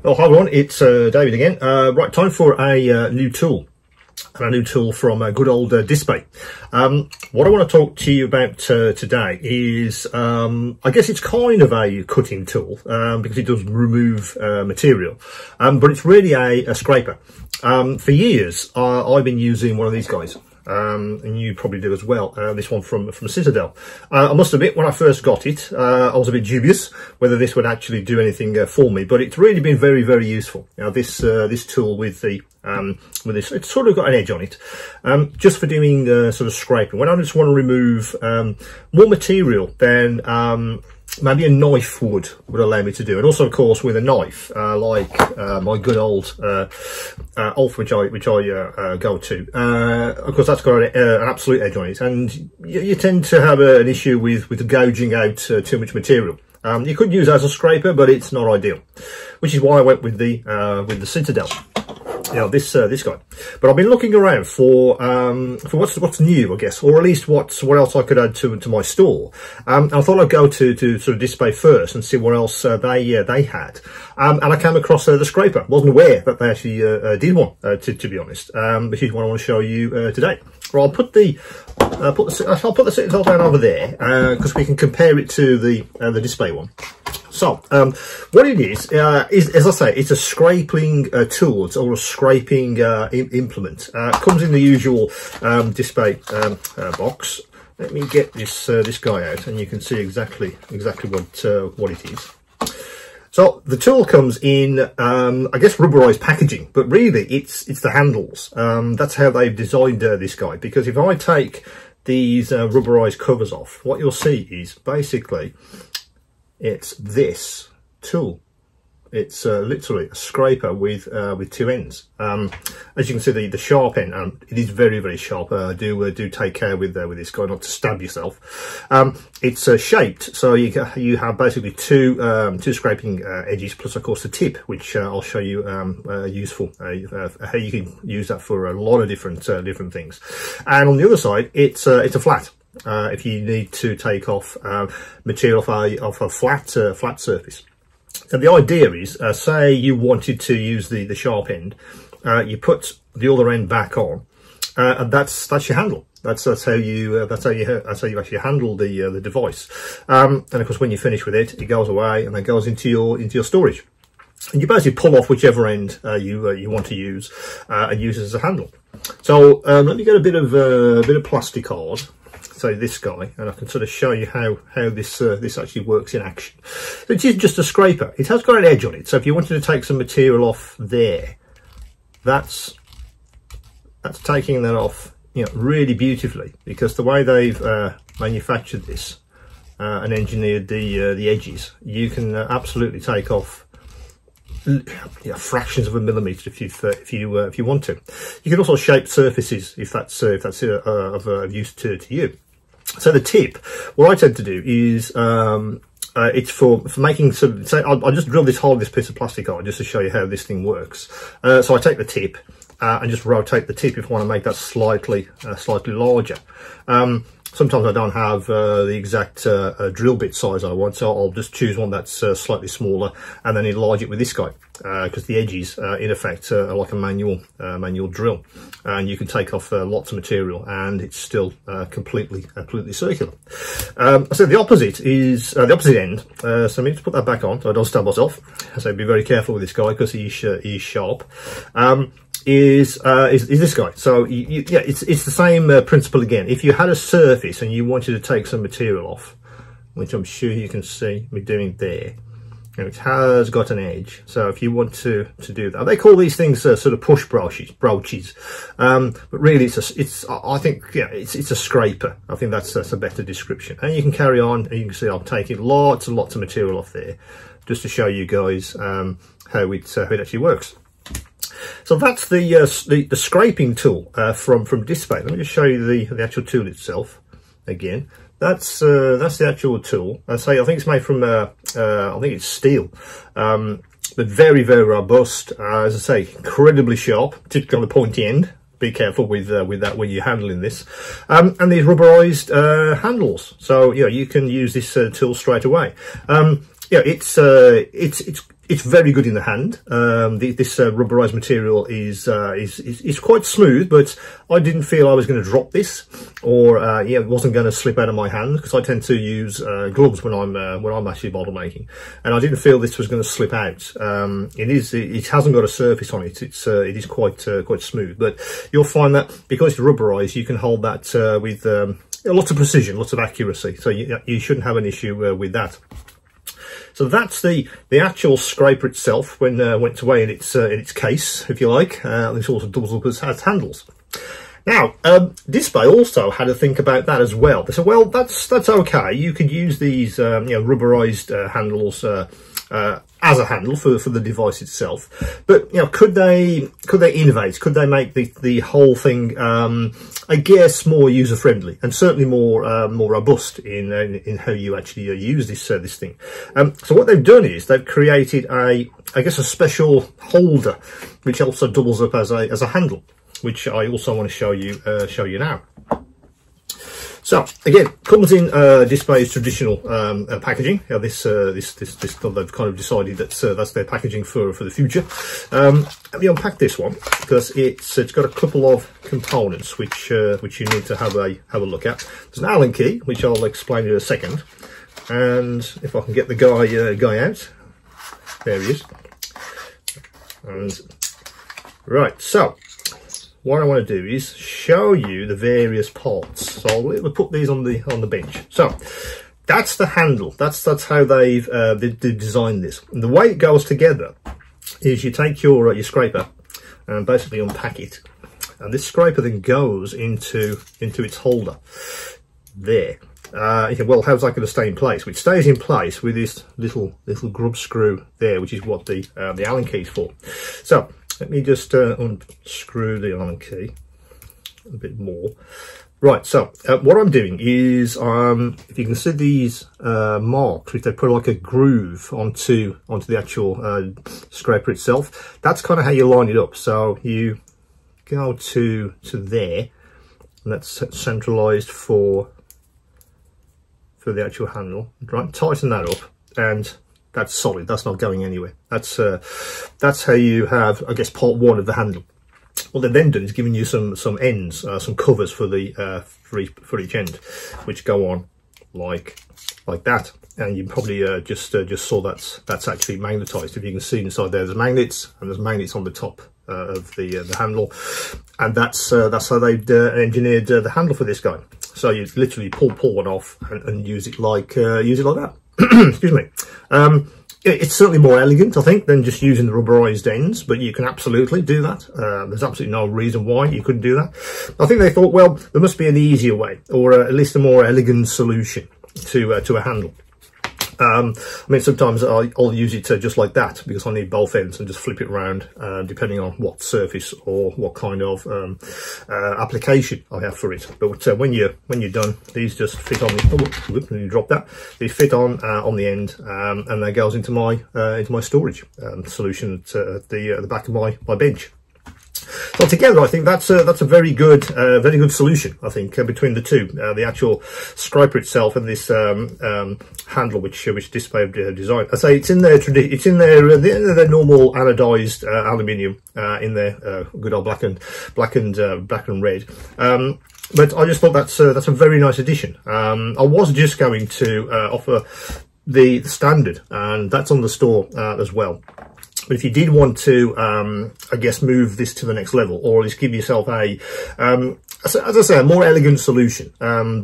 Oh, hi everyone, it's David again. Right, time for a new tool. And a new tool from good old Dspiae. What I want to talk to you about today is, I guess it's kind of a cutting tool because it does remove material, but it's really a scraper. For years, I've been using one of these guys. And you probably do as well. This one from Citadel. I must admit, when I first got it, I was a bit dubious whether this would actually do anything for me, but it's really been very, very useful. Now, this tool with the this, it's sort of got an edge on it, just for doing sort of scraping. When I just want to remove more material than maybe a knife would allow me to do, and also of course with a knife like my good old Ulf, which I go to. Of course, that's got an absolute edge on it, and you tend to have an issue with gouging out too much material. You could use it as a scraper, but it's not ideal, which is why I went with the Citadel. You know, this guy. But I've been looking around for what's new, I guess, or at least what else I could add to my store. I thought I'd go to sort of Dspiae first and see what else they had. And I came across the scraper. Wasn't aware that they actually did one, to be honest. Which is what I want to show you today. Well, I'll put the Citadel down over there because we can compare it to the Dspiae one. So, what it is, as I say, it's a scraping tool, or a scraping implement. It comes in the usual Dspiae box. Let me get this guy out, and you can see exactly what it is. So the tool comes in, I guess, rubberized packaging, but really it's the handles. That's how they've designed this guy. Because if I take these rubberized covers off, what you'll see is basically it's this tool. It's literally a scraper with two ends. As you can see, the sharp end, it is very, very sharp. Do take care with this guy not to stab yourself. It's shaped, so you have basically two scraping edges, plus of course the tip, which I'll show you useful how you can use that for a lot of different things. And on the other side, it's a flat. If you need to take off material off a flat surface. And the idea is, say you wanted to use the sharp end, you put the other end back on, and that's your handle. That's how you actually handle the device. And of course, when you finish with it, it goes away and then goes into your storage. And you basically pull off whichever end you want to use and use it as a handle. So let me get a bit of plastic card. So this guy, and I can sort of show you how this actually works in action. It is just a scraper. It has got an edge on it, so if you wanted to take some material off there, that's taking that off, you know, really beautifully, because the way they've manufactured this and engineered the edges, you can absolutely take off, you know, fractions of a millimetre if you want to. You can also shape surfaces if that's of use to you. So the tip, what I tend to do is it's for making some. Say I'll just drill this hole in this piece of plastic out just to show you how this thing works. So I take the tip and just rotate the tip if I want to make that slightly larger. Sometimes I don't have the exact drill bit size I want, so I'll just choose one that's slightly smaller and then enlarge it with this guy, because the edges, in effect, are like a manual drill, and you can take off lots of material, and it's still completely circular. I said the opposite is the opposite end. So I need to put that back on so I don't stab myself. So be very careful with this guy because he's sharp. Is this guy. So yeah, it's the same principle again. If you had a surface and you wanted to take some material off, which I'm sure you can see me doing there, and it has got an edge. So if you want to do that, they call these things sort of push broaches. But really, I think, yeah, it's a scraper. I think that's a better description. And you can carry on, and you can see I'm taking lots and lots of material off there, just to show you guys how it actually works. So that's the scraping tool from Dspiae. Let me just show you the actual tool itself again. That's the actual tool. I think it's made from I think it's steel, but very, very robust. As I say, incredibly sharp, particularly on the pointy end. Be careful with that when you're handling this. And these rubberized handles, so yeah, you can use this tool straight away. Yeah, it's it's very good in the hand. This rubberized material is quite smooth, but I didn't feel I was going to drop this, or yeah, it wasn't going to slip out of my hand, because I tend to use gloves when I'm actually bottle making, and I didn't feel this was going to slip out. It hasn't got a surface on it. It is quite smooth, but you'll find that because it's rubberized, you can hold that with lots of precision, lots of accuracy. So you shouldn't have an issue with that. So that's the actual scraper itself when went away in its case, if you like. This also doubles up as handles. Now, Dspiae also had to think about that as well. They said, well, that's okay. You could use these rubberized handles as a handle for the device itself, but could they innovate? Could they make the whole thing, I guess, more user friendly and certainly more robust in how you actually use this thing? So what they've done is they've created I guess a special holder which also doubles up as a handle, which I also want to show you now. So again, comes in Dspiae's traditional packaging. This they've kind of decided that that's their packaging for the future. Let me unpack this one, because it's got a couple of components which you need to have a look at. There's an Allen key, which I'll explain in a second, and if I can get the guy out, there he is. And right, so what I want to do is show you the various parts. So we'll put these on the bench. So that's the handle. That's how they've designed this. And the way it goes together is you take your scraper and basically unpack it, and this scraper then goes into its holder there. Well, how's that going to stay in place? Which stays in place with this little grub screw there, which is what the Allen key is for. So let me just unscrew the Allen key a bit more. Right, so what I'm doing is, if you can see these marks, which they put like a groove onto the actual scraper itself, that's kind of how you line it up. So you go to there, and that's centralized for the actual handle. Right, tighten that up, and that's solid. That's not going anywhere. That's how you have, I guess, part one of the handle. What they've then done is giving you some ends, some covers for the for each end, which go on like that. And you probably just saw that's actually magnetized. If you can see inside there's magnets, and there's magnets on the top of the handle, and that's how they've engineered the handle for this guy. So you literally pull one off and use it like that. Excuse me. It's certainly more elegant, I think, than just using the rubberized ends, but you can absolutely do that. There's absolutely no reason why you couldn't do that. I think they thought, well, there must be an easier way, or at least a more elegant solution to a handle. I mean, sometimes I'll use it just like that, because I need both ends, and just flip it around, depending on what surface or what kind of application I have for it. But when you're done, these just fit on the, you drop that, they fit on the end, and that goes into my storage solution at the back of my bench. So together, I think that's a very good solution. I think between the two, the actual scraper itself and this handle, which Dspiae designed. I say it's in their their normal anodized aluminium, in their good old black and red. But I just thought that's a very nice addition. I was just going to offer the standard, and that's on the store as well. But if you did want to, I guess, move this to the next level, or at least give yourself a, as I say, a more elegant solution,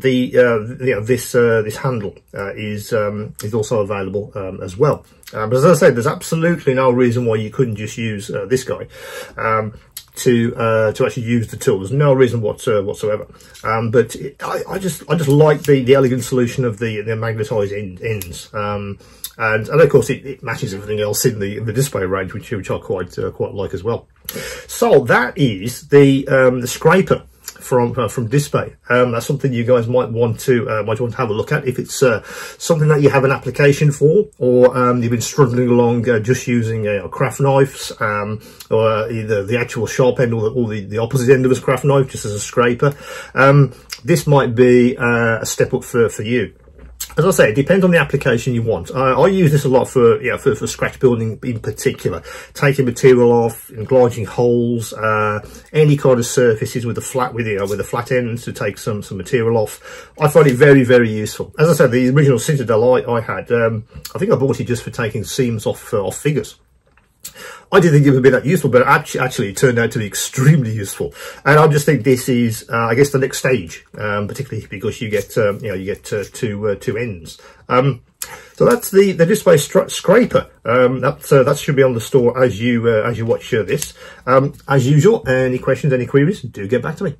this handle is also available as well. But as I said, there's absolutely no reason why you couldn't just use this guy to actually use the tool. There's no reason whatsoever. But I just like the elegant solution of the magnetized ends. And of course it matches everything else in the Dspiae range, which I quite like as well. So that is the scraper from Dspiae. That's something you guys might want to have a look at if it's something that you have an application for, or you've been struggling along just using craft knives, or either the actual sharp end or the opposite end of a craft knife just as a scraper. This might be a step up for you. as I say, it depends on the application you want. I use this a lot for for scratch building in particular, taking material off, enlarging holes, any kind of surfaces with a flat end to take some material off. I find it very, very useful. As I said, the original Citadel I had, I think I bought it just for taking seams off figures. I didn't think it would be that useful, but actually it turned out to be extremely useful. And I just think this is, I guess, the next stage, particularly because you get, two ends. So that's the Dspiae scraper. That should be on the store as you watch this. As usual, any questions, any queries, do get back to me.